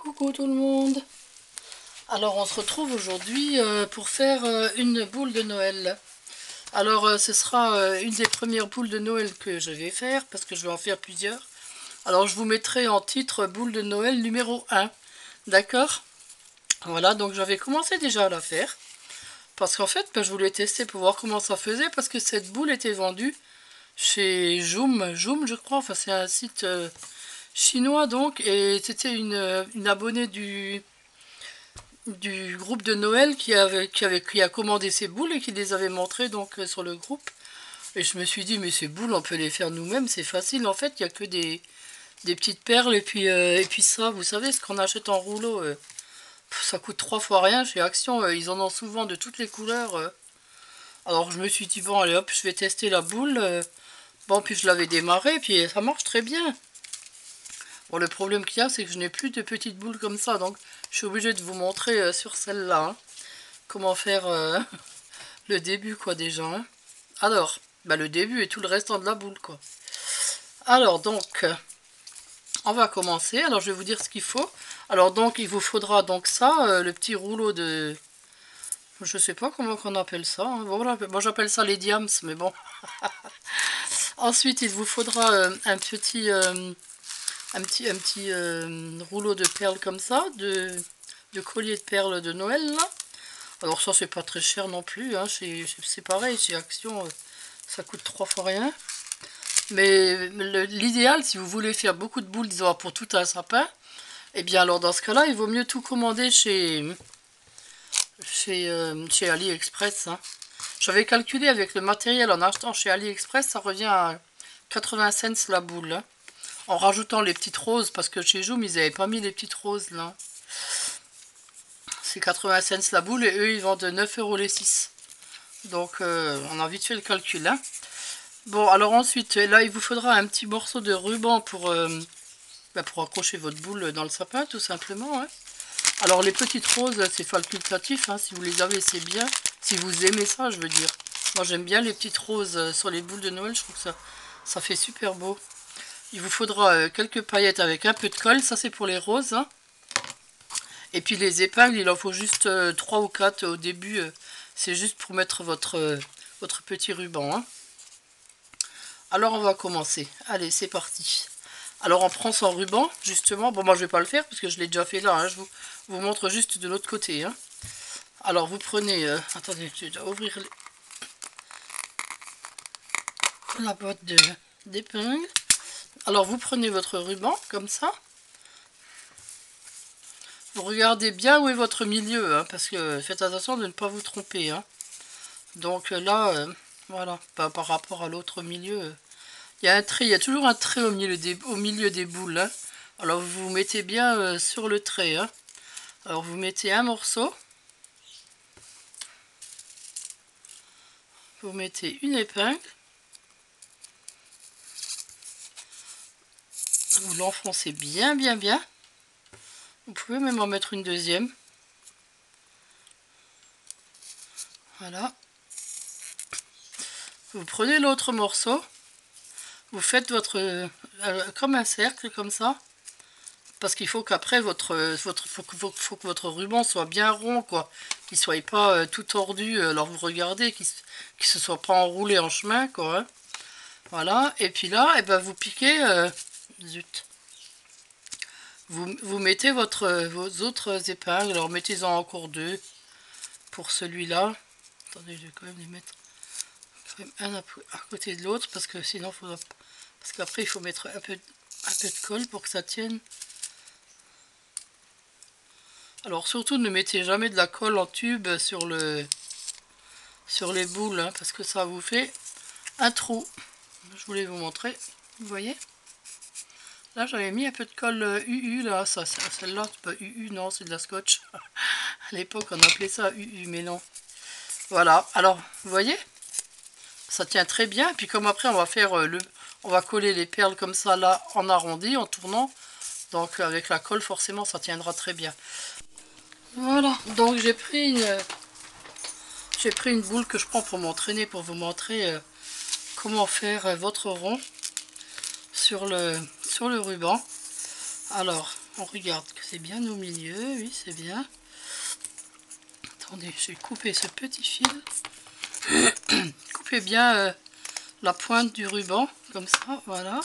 Coucou tout le monde. Alors on se retrouve aujourd'hui pour faire une boule de Noël. Alors ce sera une des premières boules de Noël que je vais faire parce que je vais en faire plusieurs. Alors je vous mettrai en titre boule de Noël numéro 1. D'accord? Voilà, donc j'avais commencé déjà à la faire. Parce qu'en fait, je voulais tester pour voir comment ça faisait parce que cette boule était vendue chez Joom, je crois. Enfin c'est un site chinois donc, et c'était une abonnée du groupe de Noël qui a commandé ces boules et qui les avait montrées donc sur le groupe. Et je me suis dit, mais ces boules, on peut les faire nous-mêmes, c'est facile. En fait, il n'y a que des petites perles et puis ça, vous savez, ce qu'on achète en rouleau, ça coûte 3 fois rien. Chez Action, ils en ont souvent de toutes les couleurs. Alors je me suis dit, bon, allez hop, je vais tester la boule. Bon, puis je l'avais démarré, puis ça marche très bien. Bon, le problème qu'il y a, c'est que je n'ai plus de petites boules comme ça, donc je suis obligée de vous montrer sur celle-là hein, comment faire le début, quoi, déjà. Hein. Alors, le début et tout le restant de la boule, quoi. Alors, donc, on va commencer. Alors, je vais vous dire ce qu'il faut. Alors, donc, il vous faudra donc ça, le petit rouleau de... Je sais pas comment on appelle ça. Hein. Bon, voilà, moi, j'appelle ça les diams, mais bon. Ensuite, il vous faudra un petit rouleau de perles comme ça, de collier de perles de Noël là. Alors ça c'est pas très cher non plus, hein. C'est pareil, chez Action ça coûte 3 fois rien. Mais l'idéal, si vous voulez faire beaucoup de boules, disons pour tout un sapin, et bien alors dans ce cas-là, il vaut mieux tout commander chez AliExpress. Hein. J'avais calculé avec le matériel en achetant chez AliExpress, ça revient à 80 cents la boule. Hein. En rajoutant les petites roses, parce que chez Joom, ils n'avaient pas mis les petites roses, là. C'est 80 cents la boule, et eux, ils vendent 9 € les 6. Donc, on a vite fait le calcul, hein. Bon, alors ensuite, là, il vous faudra un petit morceau de ruban pour accrocher votre boule dans le sapin, tout simplement, hein. Alors, les petites roses, c'est facultatif, hein. Si vous les avez, c'est bien. Si vous aimez ça, je veux dire. Moi, j'aime bien les petites roses sur les boules de Noël, je trouve que ça fait super beau. Il vous faudra quelques paillettes avec un peu de colle, ça c'est pour les roses. Hein. Et puis les épingles, il en faut juste 3 ou 4 au début. C'est juste pour mettre votre petit ruban. Hein. Alors on va commencer. Allez, c'est parti. Alors on prend son ruban, justement. Bon, moi je vais pas le faire parce que je l'ai déjà fait là. Hein. Je vous montre juste de l'autre côté. Hein. Alors vous prenez... attendez, je dois ouvrir la boîte d'épingles. Alors vous prenez votre ruban comme ça. Vous regardez bien où est votre milieu, hein, parce que faites attention de ne pas vous tromper. Hein. Donc là, voilà, par rapport à l'autre milieu, il y a un trait, il y a toujours un trait au milieu des boules. Hein. Alors vous vous mettez bien sur le trait. Hein. Alors vous mettez un morceau. Vous mettez une épingle. Vous l'enfoncez bien, bien, bien. Vous pouvez même en mettre une deuxième. Voilà. Vous prenez l'autre morceau. Vous faites comme un cercle, comme ça. Parce qu'il faut qu'après, faut que votre ruban soit bien rond, quoi. Qu'il ne soit pas tout tordu. Alors vous regardez, qu'il ne se soit pas enroulé en chemin, quoi. Hein. Voilà. Et puis là, vous piquez... zut. Vous mettez vos autres épingles. Alors mettez-en encore 2 pour celui-là. Attendez, je vais quand même les mettre un à côté de l'autre parce que sinon faudra... Parce qu'après il faut mettre un peu de colle pour que ça tienne. Alors surtout ne mettez jamais de la colle en tube sur les boules hein, parce que ça vous fait un trou. Je voulais vous montrer. Vous voyez? Là, j'avais mis un peu de colle UU, là, celle-là, c'est pas UU, non, c'est de la scotch. À l'époque, on appelait ça UU, mais non. Voilà, alors, vous voyez? Ça tient très bien, et puis comme après, on va faire on va coller les perles comme ça, là, en arrondi, en tournant. Donc, avec la colle, forcément, ça tiendra très bien. Voilà, donc j'ai pris une boule que je prends pour m'entraîner, pour vous montrer comment faire votre rond sur le ruban. Alors, On regarde que c'est bien au milieu, oui c'est bien. Attendez, je vais couper ce petit fil. Coupez bien la pointe du ruban, comme ça, voilà.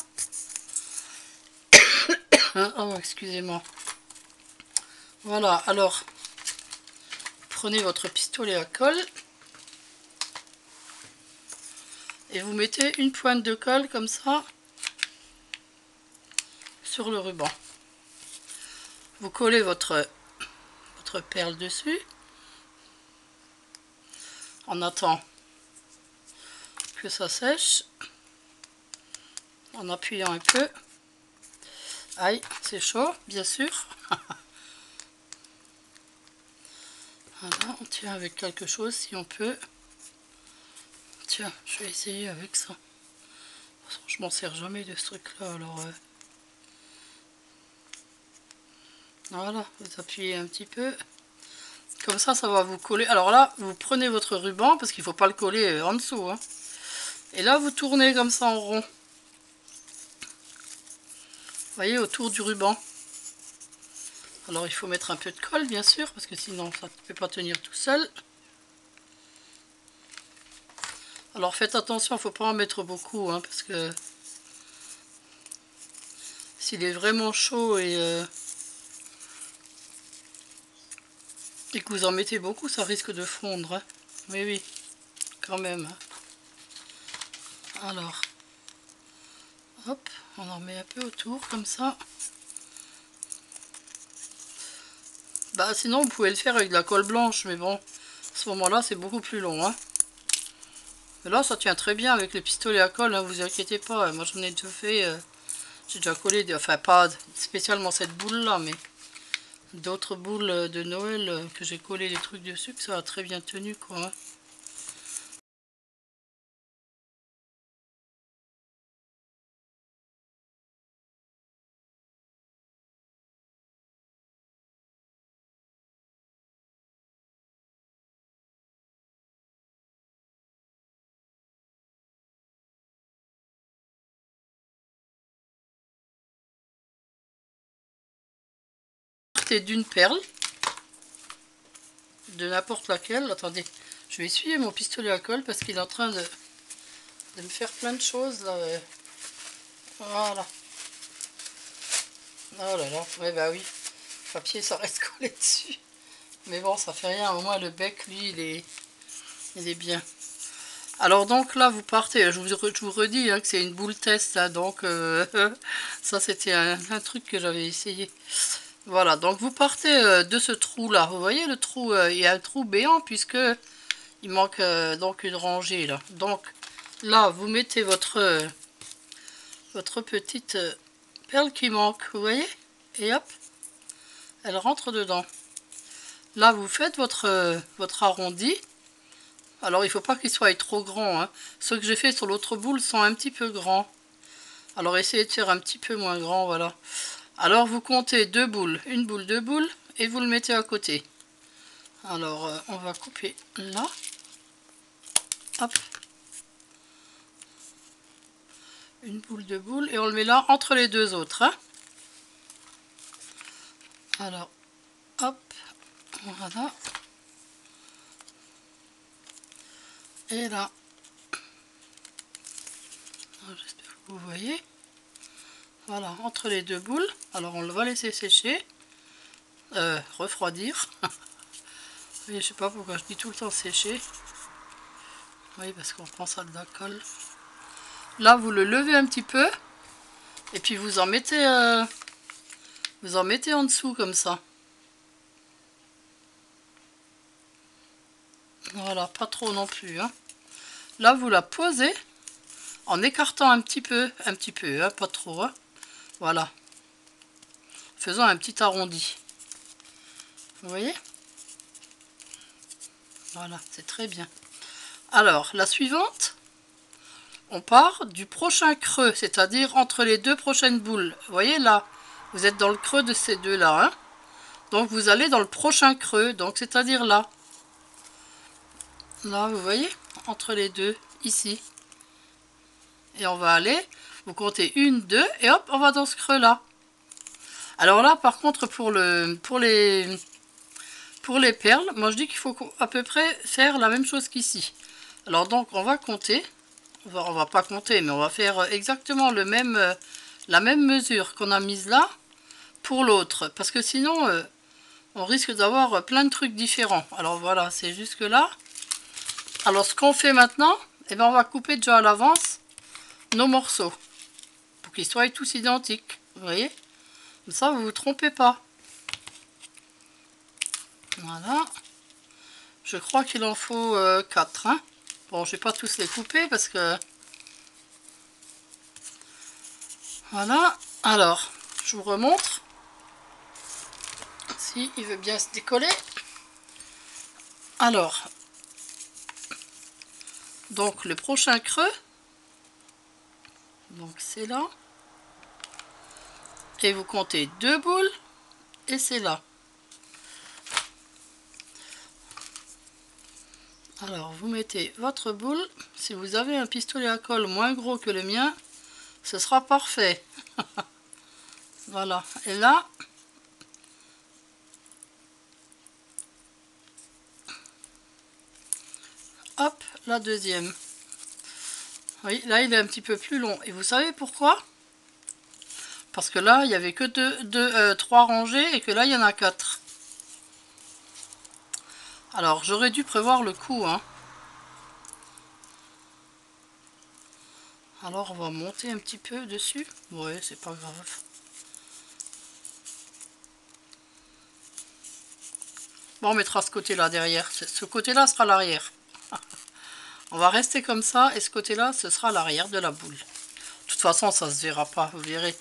Oh, excusez-moi. Voilà, alors, prenez votre pistolet à colle. Et vous mettez une pointe de colle, comme ça, sur le ruban. Vous collez votre perle dessus. On attend que ça sèche. En appuyant un peu. Aïe, c'est chaud, bien sûr. Voilà, on tient avec quelque chose si on peut. Tiens, je vais essayer avec ça. Je m'en sers jamais de ce truc-là, alors... Voilà, vous appuyez un petit peu. Comme ça, ça va vous coller. Alors là, vous prenez votre ruban, parce qu'il ne faut pas le coller en dessous. Hein. Et là, vous tournez comme ça en rond. Vous voyez, autour du ruban. Alors, il faut mettre un peu de colle, bien sûr, parce que sinon, ça ne peut pas tenir tout seul. Alors, faites attention, il ne faut pas en mettre beaucoup, hein, parce que s'il est vraiment chaud et que vous en mettez beaucoup, ça risque de fondre. Hein. Mais oui, quand même. Hein. Alors, hop, on en met un peu autour, comme ça. Bah sinon, vous pouvez le faire avec de la colle blanche, mais bon, à ce moment-là, c'est beaucoup plus long. Hein. Mais là, ça tient très bien avec les pistolets à colle, hein, vous inquiétez pas. Moi, j'en ai déjà fait, j'ai déjà collé, enfin pas spécialement cette boule-là, mais d'autres boules de Noël que j'ai collé des trucs dessus, que ça a très bien tenu, quoi. Hein. Partez d'une perle, de n'importe laquelle. Attendez, je vais essuyer mon pistolet à colle parce qu'il est en train de me faire plein de choses, là. Voilà. Oh là là, ouais bah oui, le papier ça reste collé dessus. Mais bon, ça fait rien, au moins le bec, lui, il est bien. Alors donc là, vous partez, je vous redis hein, que c'est une boule test, hein, donc ça c'était un truc que j'avais essayé. Voilà, donc vous partez de ce trou-là, vous voyez le trou, il y a un trou béant puisque il manque donc une rangée là. Donc là, vous mettez votre petite perle qui manque, vous voyez, et hop, elle rentre dedans. Là, vous faites votre arrondi. Alors, il ne faut pas qu'il soit trop grand. Hein. Ceux que j'ai fait sur l'autre boule sont un petit peu grands. Alors, essayez de faire un petit peu moins grand, voilà. Alors, vous comptez 2 boules, une boule, 2 boules, et vous le mettez à côté. Alors, on va couper là. Hop. Une boule, 2 boules, et on le met là entre les deux autres. Hein. Alors, hop, voilà. Et là, j'espère que vous voyez. Voilà, entre les deux boules. Alors, on le va laisser sécher. Refroidir. Oui, je sais pas pourquoi je dis tout le temps sécher. Oui, parce qu'on prend ça de la colle. Là, vous le levez un petit peu. Et puis, vous en mettez en dessous comme ça. Voilà, pas trop non plus. Hein. Là, vous la posez en écartant un petit peu, hein, pas trop. Hein. Voilà. Faisant un petit arrondi. Vous voyez? Voilà, c'est très bien. Alors, la suivante, on part du prochain creux, c'est-à-dire entre les deux prochaines boules. Vous voyez là, vous êtes dans le creux de ces deux-là. Hein. Donc, vous allez dans le prochain creux, donc c'est-à-dire là. Là, vous voyez, entre les deux, ici. Et on va aller, vous comptez 1, 2, et hop, on va dans ce creux-là. Alors là, par contre, pour les perles, moi je dis qu'il faut à peu près faire la même chose qu'ici. Alors donc, on va compter. On va pas compter, mais on va faire exactement la même mesure qu'on a mise là pour l'autre. Parce que sinon, on risque d'avoir plein de trucs différents. Alors voilà, c'est jusque là. Alors ce qu'on fait maintenant, eh ben, on va couper déjà à l'avance nos morceaux. Pour qu'ils soient tous identiques. Vous voyez? Comme ça, vous vous trompez pas. Voilà. Je crois qu'il en faut 4. Hein. Bon, je vais pas tous les couper parce que... Voilà. Alors, je vous remontre. Si il veut bien se décoller. Alors, donc le prochain creux. Donc c'est là. Et vous comptez 2 boules. Et c'est là. Alors, vous mettez votre boule. Si vous avez un pistolet à colle moins gros que le mien, ce sera parfait. Voilà. Et là, hop, la deuxième. Oui, là, il est un petit peu plus long. Et vous savez pourquoi? Parce que là, il n'y avait que 3 rangées et que là, il y en a 4. Alors, j'aurais dû prévoir le coup, hein. Alors, on va monter un petit peu dessus. Ouais, c'est pas grave. Bon, on mettra ce côté-là derrière. Ce côté-là sera l'arrière. On va rester comme ça et ce côté-là, ce sera l'arrière de la boule. De toute façon, ça se verra pas, vous verrez.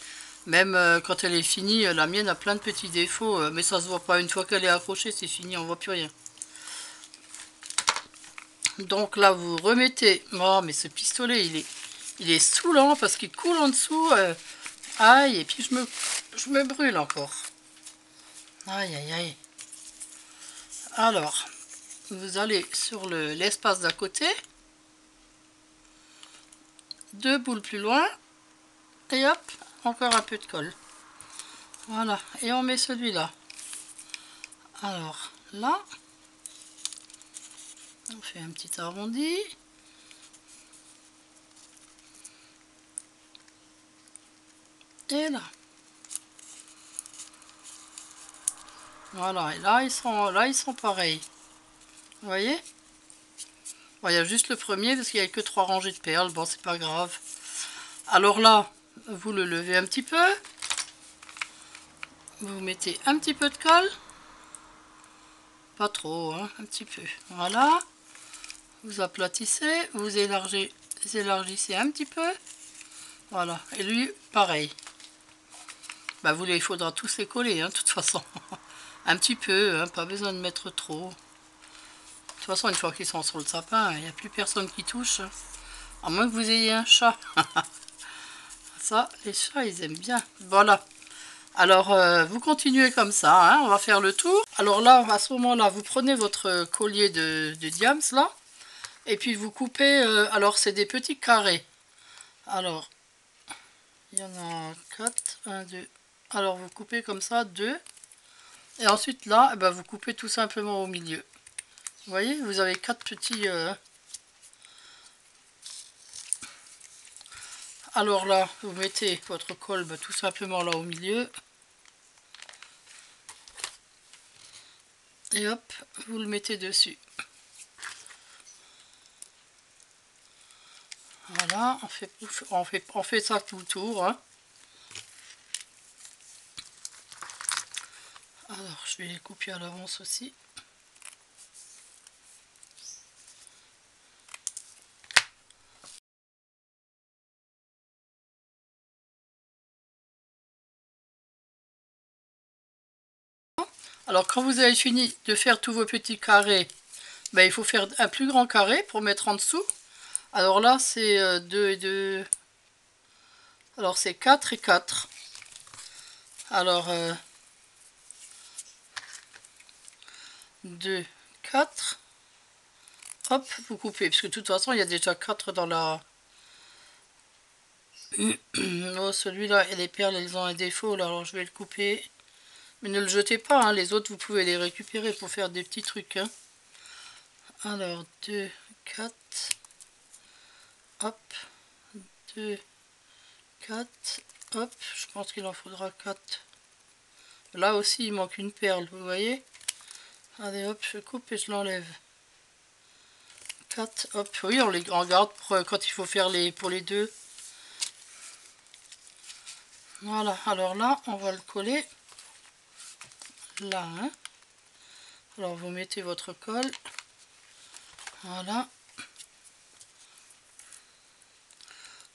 Même quand elle est finie, la mienne a plein de petits défauts, mais ça se voit pas. Une fois qu'elle est accrochée, c'est fini, on voit plus rien. Donc là, vous remettez... Oh, mais ce pistolet, il est saoulant parce qu'il coule en dessous. Aïe, et puis je me brûle encore. Aïe, aïe, aïe. Alors, vous allez sur l'espace d'à côté. 2 boules plus loin. Et hop, encore un peu de colle. Voilà, et on met celui-là. Alors, là, on fait un petit arrondi. Et là. Voilà, et là ils sont pareils. Vous voyez? Bon, il y a juste le premier parce qu'il n'y a que 3 rangées de perles. Bon, c'est pas grave. Alors là, vous le levez un petit peu. Vous mettez un petit peu de colle. Pas trop, hein, un petit peu. Voilà. Vous aplatissez, vous élargissez un petit peu. Voilà. Et lui, pareil. Bah, il faudra tous les coller, hein, de toute façon. Un petit peu, hein, pas besoin de mettre trop. De toute façon, une fois qu'ils sont sur le sapin, il n'y a plus personne qui touche. À moins que vous ayez un chat. Ça, les chats, ils aiment bien. Voilà. Alors, vous continuez comme ça, hein, on va faire le tour. Alors là, à ce moment-là, vous prenez votre collier de diams, là. Et puis vous coupez, alors c'est des petits carrés. Alors, il y en a 4, 1, 2. Alors, vous coupez comme ça, 2. Et ensuite, là, eh ben, vous coupez tout simplement au milieu. Vous voyez, vous avez 4 petits... Alors là, vous mettez votre colbe tout simplement là au milieu. Et hop, vous le mettez dessus. Voilà, on fait ça tout le tour. Hein. Alors, je vais les couper à l'avance aussi. Alors, quand vous avez fini de faire tous vos petits carrés, ben, il faut faire un plus grand carré pour mettre en dessous. Alors là, c'est 2 et 2. Alors, c'est 4 et 4. Alors, 2, 4. Hop, vous coupez. Parce que de toute façon, il y a déjà 4 dans la... Oh, celui-là et les perles, elles ont un défaut là, alors je vais le couper. Mais ne le jetez pas, hein. Les autres vous pouvez les récupérer pour faire des petits trucs. Hein. Alors 2, 4, hop, 2, 4, hop, je pense qu'il en faudra 4. Là aussi il manque une perle, vous voyez. Allez hop, je coupe et je l'enlève. 4, hop, oui on les garde pour, quand il faut faire pour les deux. Voilà, alors là on va le coller là. Hein. Alors vous mettez votre colle, voilà.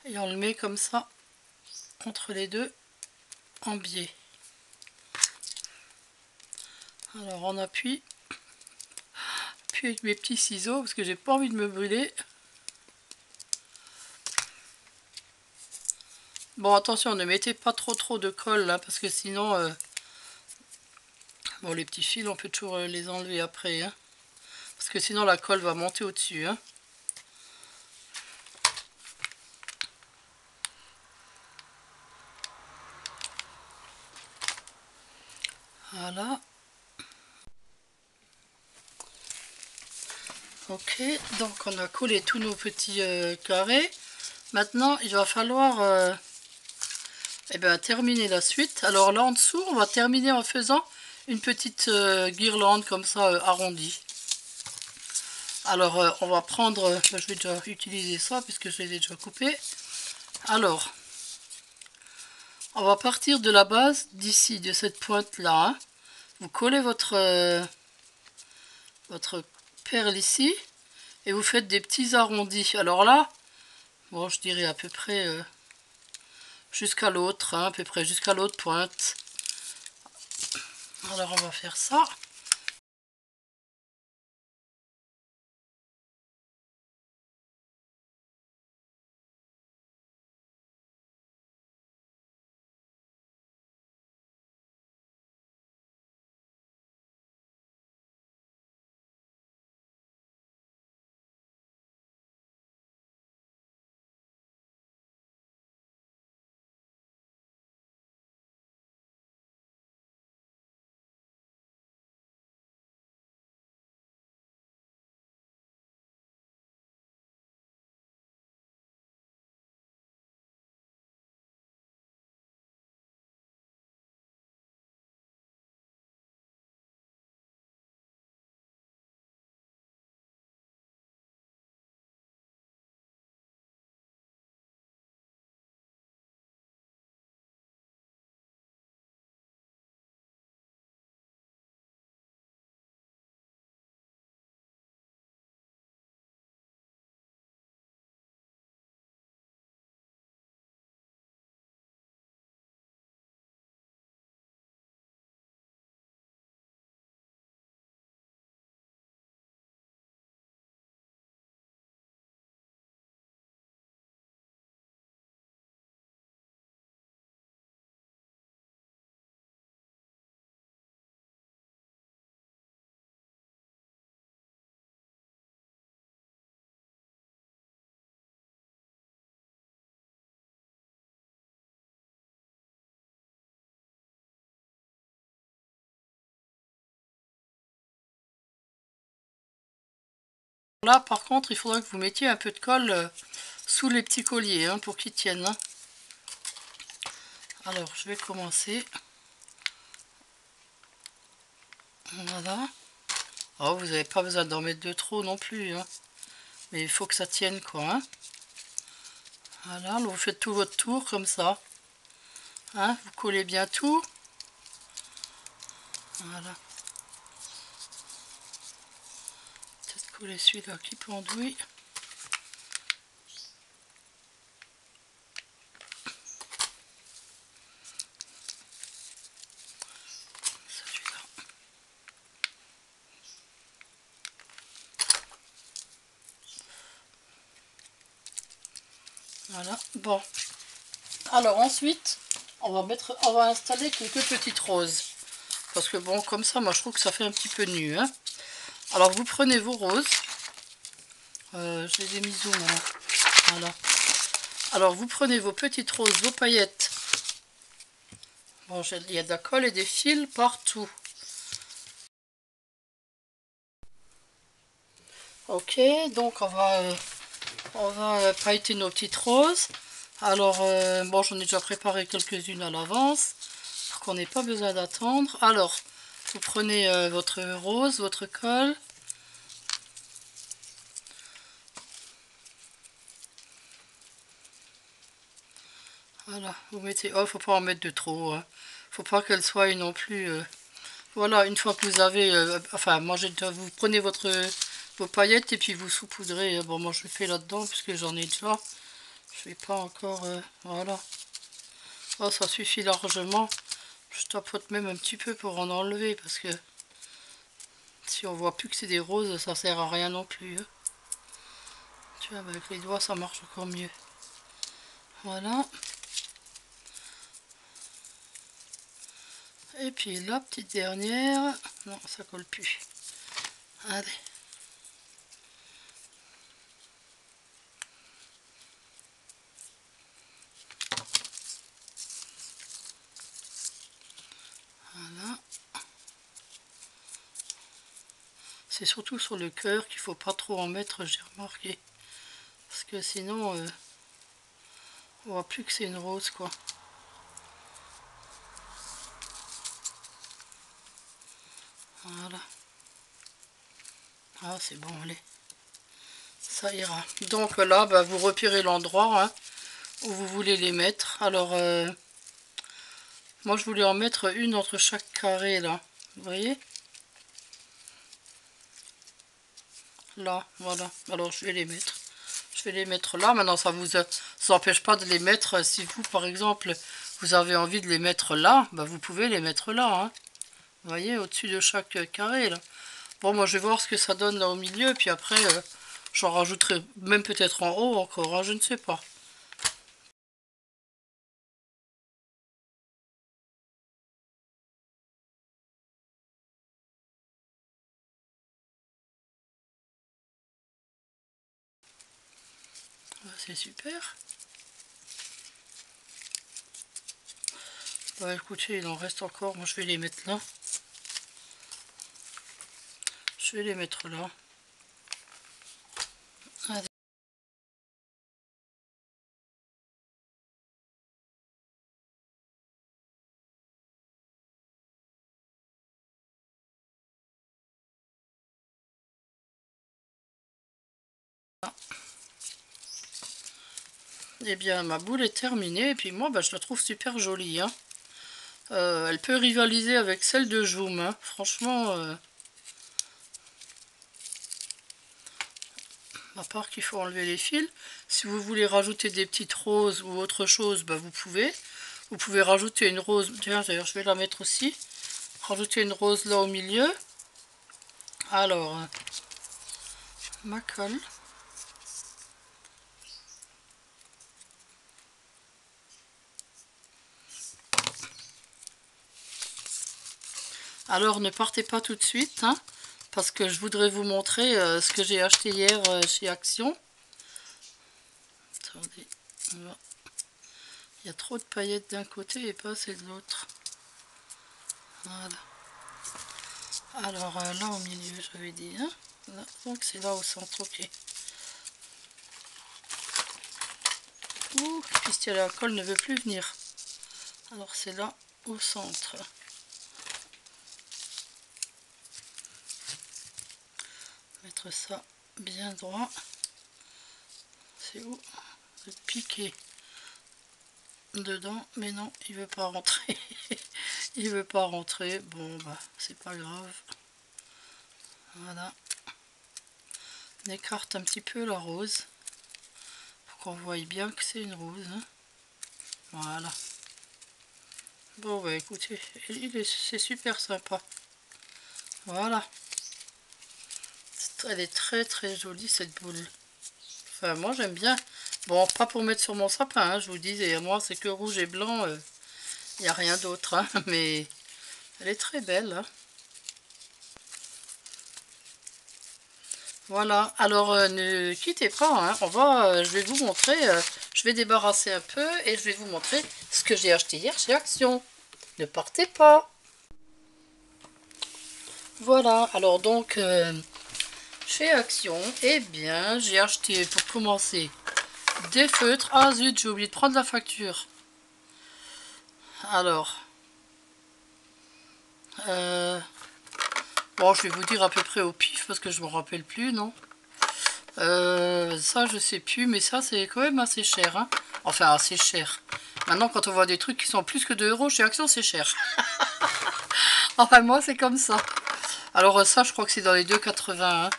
Et on le met comme ça, entre les deux, en biais. Alors on appuie. Puis avec mes petits ciseaux, parce que j'ai pas envie de me brûler. Bon attention, ne mettez pas trop de colle là, parce que sinon... bon les petits fils, on peut toujours les enlever après. Hein, parce que sinon la colle va monter au-dessus. Hein. Voilà. Ok, donc on a collé tous nos petits carrés. Maintenant, il va falloir terminer la suite. Alors là en dessous, on va terminer en faisant une petite guirlande comme ça arrondie. Alors on va prendre, je vais déjà utiliser ça puisque je les ai déjà coupés. Alors, on va partir de la base d'ici, de cette pointe là. Hein. Vous collez votre perle ici et vous faites des petits arrondis. Alors là, bon je dirais à peu près jusqu'à l'autre, hein, à peu près jusqu'à l'autre pointe. Alors on va faire ça. Là par contre il faudra que vous mettiez un peu de colle sous les petits colliers hein, pour qu'ils tiennent. Hein. Alors je vais commencer. Voilà. Oh, vous n'avez pas besoin d'en mettre de trop non plus. Hein. Mais il faut que ça tienne quoi. Hein. Voilà, vous faites tout votre tour comme ça. Hein, vous collez bien tout. Voilà. Peut-être coller celui-là qui pendouille. Celui-là. Voilà. Bon. Alors ensuite, on va installer quelques petites roses. Parce que bon, comme ça, moi je trouve que ça fait un petit peu nu. Hein. Alors vous prenez vos roses. Je les ai mis où moi? Voilà. Alors vous prenez vos petites roses, vos paillettes. Bon, il y a de la colle et des fils partout. Ok, donc on va pailleter nos petites roses. Alors, bon, j'en ai déjà préparé quelques-unes à l'avance, pour qu'on n'ait pas besoin d'attendre. Alors, vous prenez votre rose, votre colle. Voilà, vous mettez... Oh, faut pas en mettre de trop, hein. Faut pas qu'elle soit non plus... Voilà, une fois que vous avez... enfin, vous prenez vos paillettes et puis vous saupoudrez. Bon, moi je le fais là-dedans puisque j'en ai déjà. Je vais pas encore... voilà. Oh, ça suffit largement. Je tapote même un petit peu pour en enlever parce que si on voit plus que c'est des roses, ça sert à rien non plus, hein. Tu vois, avec les doigts ça marche encore mieux. Voilà. Et puis la petite dernière. Non, ça colle plus. Allez. Voilà. C'est surtout sur le cœur qu'il faut pas trop en mettre, j'ai remarqué. Parce que sinon, on voit plus que c'est une rose, quoi. Voilà. Ah, c'est bon, allez. Ça ira. Donc là, bah, vous repérez l'endroit, hein, où vous voulez les mettre. Alors, moi, je voulais en mettre une entre chaque carré, là. Vous voyez? Là, voilà. Alors, je vais les mettre. Je vais les mettre là. Maintenant, ça vous empêche pas de les mettre. Si vous, par exemple, vous avez envie de les mettre là, bah, vous pouvez les mettre là, hein. Vous voyez, au-dessus de chaque carré, là. Bon, moi, je vais voir ce que ça donne là au milieu. Puis après, j'en rajouterai même peut-être en haut encore, hein, je ne sais pas. C'est super. Bah écoutez, il en reste encore. Moi je vais les mettre là. Je vais les mettre là. Allez. Eh bien ma boule est terminée. Et puis moi bah, je la trouve super jolie, hein. Elle peut rivaliser avec celle de Joom, hein. Franchement, à part qu'il faut enlever les fils. Si vous voulez rajouter des petites roses ou autre chose, bah, vous pouvez. Vous pouvez rajouter une rose. Tiens, d'ailleurs, je vais la mettre aussi. Rajouter une rose là au milieu. Alors, ma colle. Alors, ne partez pas tout de suite, hein, parce que je voudrais vous montrer ce que j'ai acheté hier chez Action. Attendez, voilà. Il y a trop de paillettes d'un côté et pas assez de l'autre. Voilà. Alors là au milieu, j'avais dit, hein. Là, donc c'est là au centre, ok. Ouh, puisque la colle ne veut plus venir. Alors c'est là au centre. Mettre ça bien droit. C'est où? Le piquer dedans, mais non, il veut pas rentrer. Il veut pas rentrer. Bon bah c'est pas grave. Voilà. On écarte un petit peu la rose pour qu'on voie bien que c'est une rose, hein. Voilà. Bon bah écoutez, c'est super sympa. Voilà. Elle est très très jolie cette boule. Enfin moi j'aime bien. Bon, pas pour mettre sur mon sapin, hein, je vous disais. Moi c'est que rouge et blanc. Il n'y a rien d'autre, hein, mais elle est très belle, hein. Voilà, alors ne quittez pas, hein, je vais vous montrer, je je vais débarrasser un peu et je vais vous montrer ce que j'ai acheté hier chez Action. Ne partez pas. Voilà, alors donc chez Action, eh bien j'ai acheté pour commencer des feutres. Ah zut, j'ai oublié de prendre la facture. Alors, bon, je vais vous dire à peu près au pif parce que je me rappelle plus, non. Ça je sais plus, mais ça c'est quand même assez cher, hein. Enfin assez cher. Maintenant quand on voit des trucs qui sont plus que 2 euros chez Action, c'est cher. Enfin moi c'est comme ça. Alors ça je crois que c'est dans les 2,80 hein,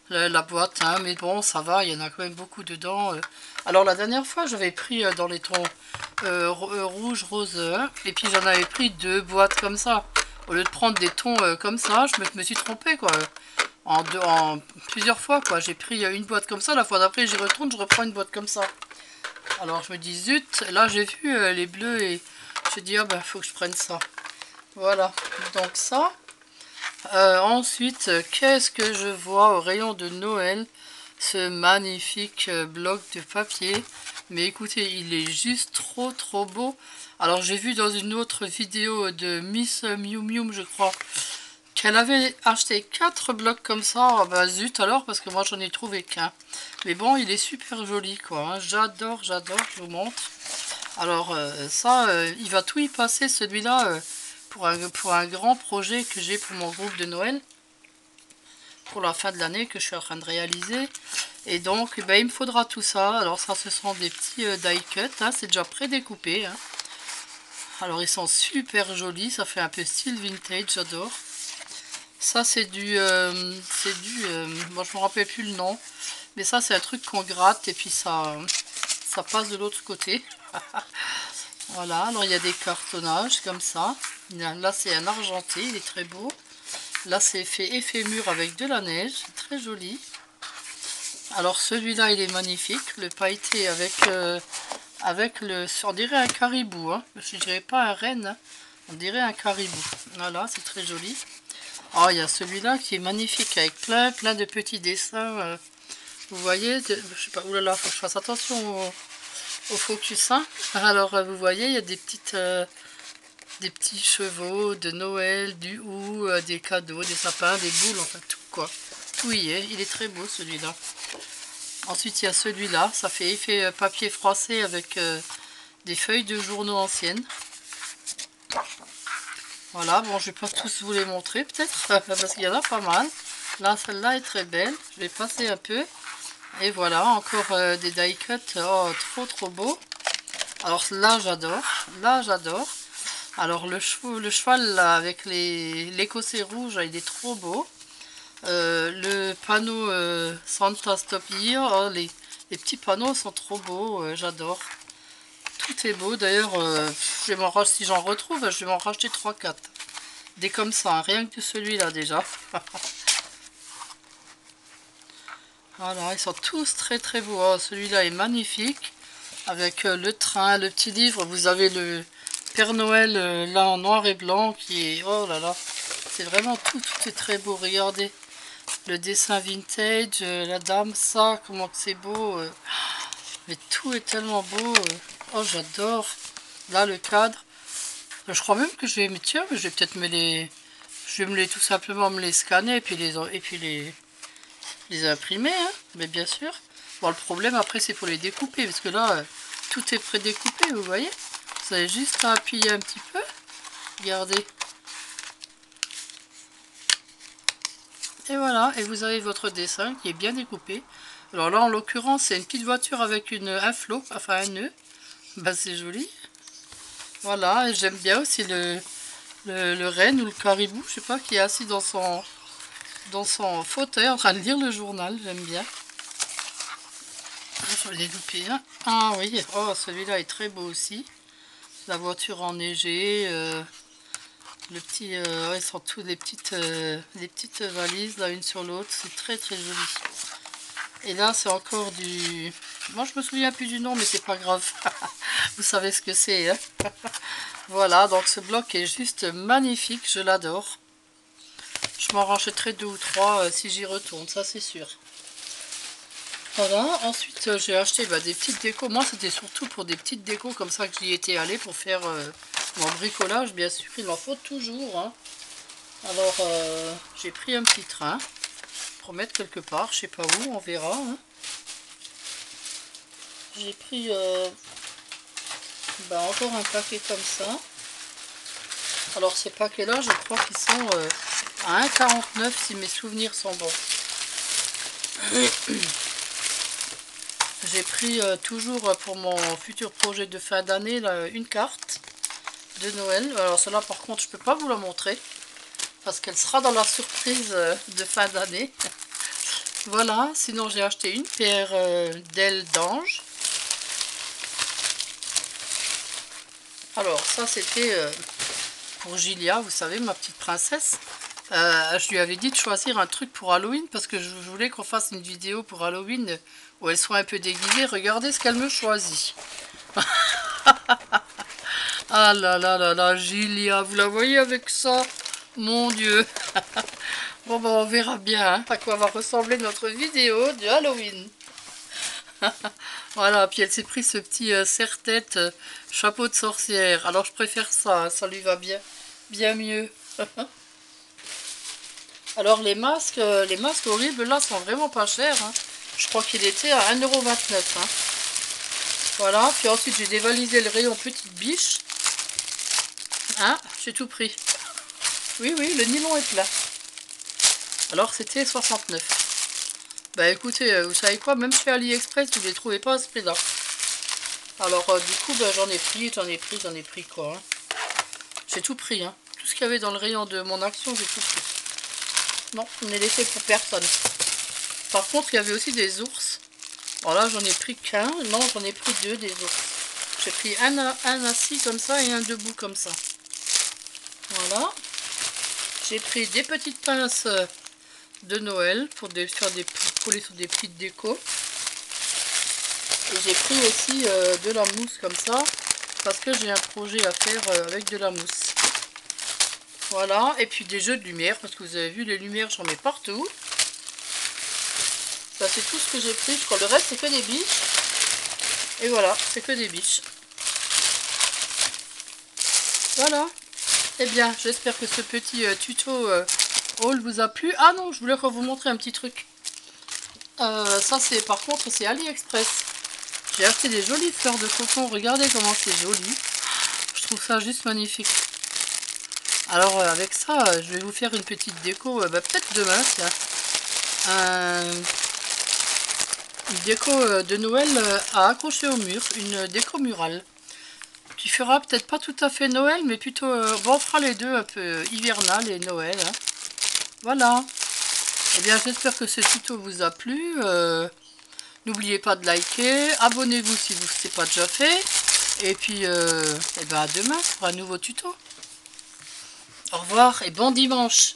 la boîte, hein, mais bon ça va, il y en a quand même beaucoup dedans. Alors la dernière fois j'avais pris dans les tons rouge, rose, hein, et puis j'en avais pris 2 boîtes comme ça. Au lieu de prendre des tons comme ça, je me suis trompée quoi. En plusieurs fois quoi, j'ai pris une boîte comme ça, la fois d'après j'y retourne, je reprends une boîte comme ça. Alors je me dis zut, là j'ai vu les bleus et j'ai dit ah ben faut que je prenne ça. Voilà, donc ça. Ensuite, qu'est-ce que je vois au rayon de Noël? Ce magnifique bloc de papier. Mais écoutez, il est juste trop beau. Alors j'ai vu dans une autre vidéo de Miss Miu Miu, je crois, qu'elle avait acheté 4 blocs comme ça. Ah bah zut alors, parce que moi j'en ai trouvé qu'un. Mais bon, il est super joli quoi, hein. J'adore, je vous montre. Alors ça, il va tout y passer celui-là pour un grand projet que j'ai pour mon groupe de Noël. Pour la fin de l'année que je suis en train de réaliser. Et donc ben, il me faudra tout ça. Alors ça ce sont des petits die cut, hein. C'est déjà prédécoupé, hein. Alors ils sont super jolis, ça fait un peu style vintage, j'adore. Ça c'est du bon je me rappelle plus le nom, mais ça c'est un truc qu'on gratte et puis ça passe de l'autre côté. Voilà, alors il y a des cartonnages comme ça. Là c'est un argenté, il est très beau. Là c'est fait effet mur avec de la neige, c'est très joli. Alors celui-là il est magnifique, le pailleté avec le, on dirait un caribou, hein. Je dirais pas un renne, hein. On dirait un caribou. Voilà, c'est très joli. Oh, il y a celui-là qui est magnifique avec plein de petits dessins. Vous voyez, je sais pas, oulala, faut que je fasse attention au focus, hein. Alors vous voyez, il y a des petits chevaux de Noël, du hou, des cadeaux, des sapins, des boules, enfin tout quoi. Tout y est, il est très beau celui-là. Ensuite il y a celui-là, ça fait effet papier froissé avec des feuilles de journaux anciennes. Voilà, bon je vais pas tous vous les montrer peut-être, parce qu'il y en a pas mal. Là celle-là est très belle, je vais passer un peu. Et voilà, encore des die cut, oh trop beau. Alors là j'adore. Alors le cheval là, avec l'écossais rouge, il est trop beau. Le panneau Santa Stop Here, oh, les petits panneaux sont trop beaux, j'adore. Tout est beau, d'ailleurs si j'en retrouve, je vais m'en racheter 3-4. Des comme ça, hein, rien que celui-là déjà. Voilà, ils sont tous très beaux. Oh, celui-là est magnifique. Avec le train, le petit livre, vous avez le Père Noël là en noir et blanc qui est... Oh là là, c'est vraiment tout est très beau, regardez. Le dessin vintage, la dame, ça, comment c'est beau. Mais tout est tellement beau. Oh, j'adore. Là, le cadre. Je crois même que je vais me tiens, mais je vais peut-être je vais tout simplement me les scanner et puis les imprimer, hein. Mais bien sûr. Bon, le problème après, c'est pour les découper, parce que là, tout est prédécoupé, vous voyez. Vous avez juste à appuyer un petit peu. Regardez. Et voilà, et vous avez votre dessin qui est bien découpé. Alors là, en l'occurrence, c'est une petite voiture avec un flot, enfin un nœud. Bah, c'est joli. Voilà, et j'aime bien aussi le renne ou le caribou, je sais pas, qui est assis dans son fauteuil en train de lire le journal, j'aime bien. Je vais les louper, hein. Ah oui, oh, celui-là est très beau aussi. La voiture enneigée, le petit, ils sont tous les petites valises, là, une sur l'autre, c'est très joli. Et là, c'est encore du... Moi, je me souviens plus du nom, mais c'est pas grave. Vous savez ce que c'est, hein. Voilà, donc ce bloc est juste magnifique, je l'adore. Je m'en rachèterai 2 ou 3 si j'y retourne, ça c'est sûr. Voilà, ensuite j'ai acheté des petites décos. Moi c'était surtout pour des petites décos comme ça que j'y étais allée pour faire mon bricolage. Bien sûr, il en faut toujours. Hein. Alors j'ai pris un petit train pour mettre quelque part, je sais pas où, on verra. Hein. J'ai pris encore un paquet comme ça. Alors ces paquets là je crois qu'ils sont à 1,49 si mes souvenirs sont bons. J'ai pris toujours pour mon futur projet de fin d'année une carte de Noël. Alors celle-là par contre je peux pas vous la montrer parce qu'elle sera dans la surprise de fin d'année. Voilà, sinon j'ai acheté une paire d'ailes d'ange. Alors ça c'était pour Gilia, vous savez, ma petite princesse. Je lui avais dit de choisir un truc pour Halloween parce que je voulais qu'on fasse une vidéo pour Halloween où elle soit un peu déguisée. Regardez ce qu'elle me choisit. Ah là là là là, Gilia, vous la voyez avec ça? Mon Dieu. Bon on verra bien hein, à quoi va ressembler notre vidéo de Halloween. Voilà, puis elle s'est pris ce petit serre-tête chapeau de sorcière. Alors je préfère ça, hein, ça lui va bien mieux. Alors les masques horribles là sont vraiment pas chers. Hein. Je crois qu'il était à 1,29 €. Hein. Voilà, puis ensuite j'ai dévalisé le rayon petite biche. Hein, j'ai tout pris. Oui, le nylon est plat. Alors c'était 69. Bah écoutez, vous savez quoi, même chez AliExpress, vous ne les trouvez pas à ce prix-là. Alors du coup, j'en ai pris quoi. Hein. J'ai tout pris, hein. Tout ce qu'il y avait dans le rayon de mon action, j'ai tout pris. Non, on n'est laissé pour personne. Par contre, il y avait aussi des ours. Alors là, j'en ai pris qu'un. Non, j'en ai pris deux des ours. J'ai pris un assis comme ça et un debout comme ça. Voilà. J'ai pris des petites pinces de Noël pour coller sur des petites décos. Et j'ai pris aussi de la mousse comme ça parce que j'ai un projet à faire avec de la mousse. Voilà, et puis des jeux de lumière parce que vous avez vu les lumières, j'en mets partout. Ça c'est tout ce que j'ai pris, je crois. Le reste c'est que des biches. Et voilà, c'est que des biches. Voilà. Eh bien, j'espère que ce petit tuto haul vous a plu. Ah non, je voulais vous montrer un petit truc. Ça c'est par contre c'est AliExpress. J'ai acheté des jolies fleurs de coton. Regardez comment c'est joli. Je trouve ça juste magnifique. Alors avec ça, je vais vous faire une petite déco. Peut-être demain, tiens. Une déco de Noël à accrocher au mur. Une déco murale. Qui fera peut-être pas tout à fait Noël, mais plutôt... on fera les deux, un peu hivernal et Noël. Hein. Voilà. Eh bien, j'espère que ce tuto vous a plu. N'oubliez pas de liker. Abonnez-vous si vous ne l'avez pas déjà fait. Et puis, à demain pour un nouveau tuto. Au revoir et bon dimanche.